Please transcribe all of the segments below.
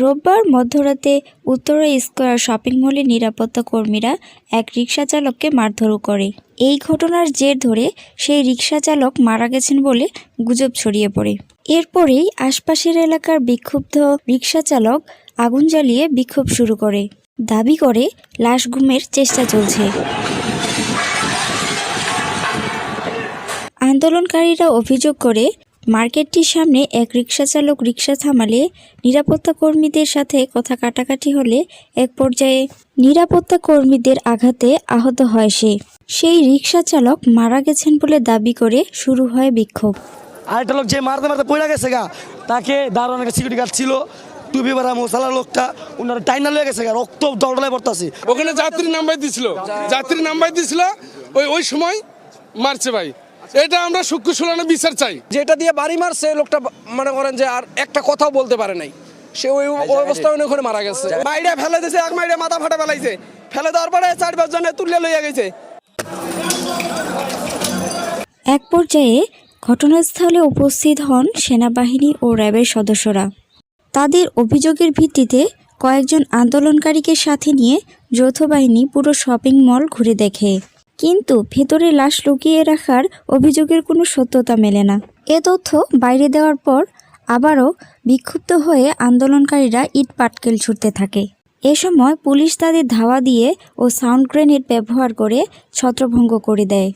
রোববার মধ্যরাতে Uttara square shopping মলে নিরাপত্তা কর্মীরা এক রিকশা চালককে মারধর করে। এই ঘটনার জের ধরে সেই রিকশা চালক মারা গেছেন বলে গুজব ছড়িয়ে পড়ে। এরপরেই আশপাশের এলাকার বিক্ষুব্ধ রিকশা চালক আগুন জ্বালিয়ে বিক্ষোভ শুরু করে, দাবি করে লাশ গুমের চেষ্টা চলছে। আন্দোলনকারীরা অভিযোগ করে মার্কেটটির সামনে এক রিকশা চালক রিকশা থামালে নিরাপত্তা কর্মীদের সাথে কথা কাটাকাটি হলে এক পর্যায়ে নিরাপত্তা কর্মীদের আঘাতে আহত হয় সেই রিকশা চালক মারা গেছেন বলে দাবি করে শুরু হয় বিক্ষোভ। আরেকটা লোক যে মারতে মারতে পড়ে গেছে তাকে দাঁড়ানো একটা সিকিউরিটি গার্ড ছিল, টুপি পরা মশালার লোকটা ওনার টাইনা লয়ে গেছে রক্ত দলদলায় পড়তেছে। ওখানে যাত্রী নাম্বার দিছিল ওই সময় মারছে ভাই। এটা আমরা সূক্ষ্ম শুনানি বিচার চাই। যেটা দিয়ে বাড়ি মারছে লোকটা মনে করেন যে আর একটা কথাও বলতে পারে নাই, সে ওই অবস্থায় ওখানে মারা গেছে। মাইরা ফেলে দিয়েছে, এক মাইরা মাথা ফাটা ফেলাইছে, ফেলে দেওয়ার পরে 4-5 জনে তুলে লইয়া গেছে। এক পর্যায়ে ঘটনাস্থলে উপস্থিত হন সেনাবাহিনী ও র্যাবের সদস্যরা। তাদের অভিযোগের ভিত্তিতে কয়েকজন আন্দোলনকারীকে সাথে নিয়ে যৌথ বাহিনী পুরো শপিং মল ঘুরে দেখে, কিন্তু ভেতরে লাশ লুকিয়ে রাখার অভিযোগের কোনো সত্যতা মেলে না। এ তথ্য বাইরে দেওয়ার পর আবারও বিক্ষুব্ধ হয়ে আন্দোলনকারীরা ইট পাটকেল ছুটতে থাকে। এ সময় পুলিশ তাদের ধাওয়া দিয়ে ও সাউন্ড গ্রেনেড ব্যবহার করে ছত্রভঙ্গ করে দেয়।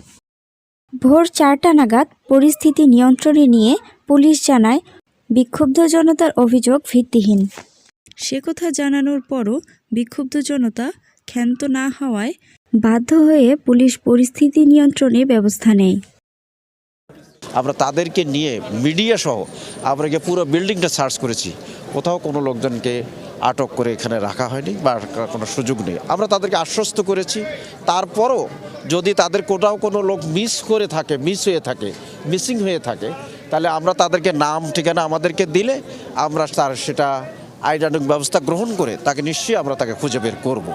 ভোর 4টা নাগাদ পরিস্থিতি নিয়ন্ত্রণে নিয়ে পুলিশ জানায় বিক্ষুব্ধ জনতার অভিযোগ ভিত্তিহীন। সে কথা জানানোর পরও বিক্ষুব্ধ জনতা ক্ষান্ত না হওয়ায় বাধ্য হয়ে পুলিশ পরিস্থিতি নিয়ন্ত্রণে ব্যবস্থা নেয়। আমরা তাদেরকে নিয়ে মিডিয়া সহ আমরা গিয়ে পুরো বিল্ডিংটা সার্চ করেছি, কোথাও কোনো লোকজনকে আটক করে এখানে রাখা হয়নি বা কোনো সুযোগ নেই। আমরা তাদেরকে আশ্বস্ত করেছি, তারপরও যদি তাদের কোথাও কোনো লোক মিসিং হয়ে থাকে তাহলে আমরা তাদেরকে নাম ঠিকানা আমাদেরকে দিলে আমরা সেটা আইনানুগ ব্যবস্থা গ্রহণ করে তাকে নিশ্চয়ই আমরা তাকে খুঁজে বের করব।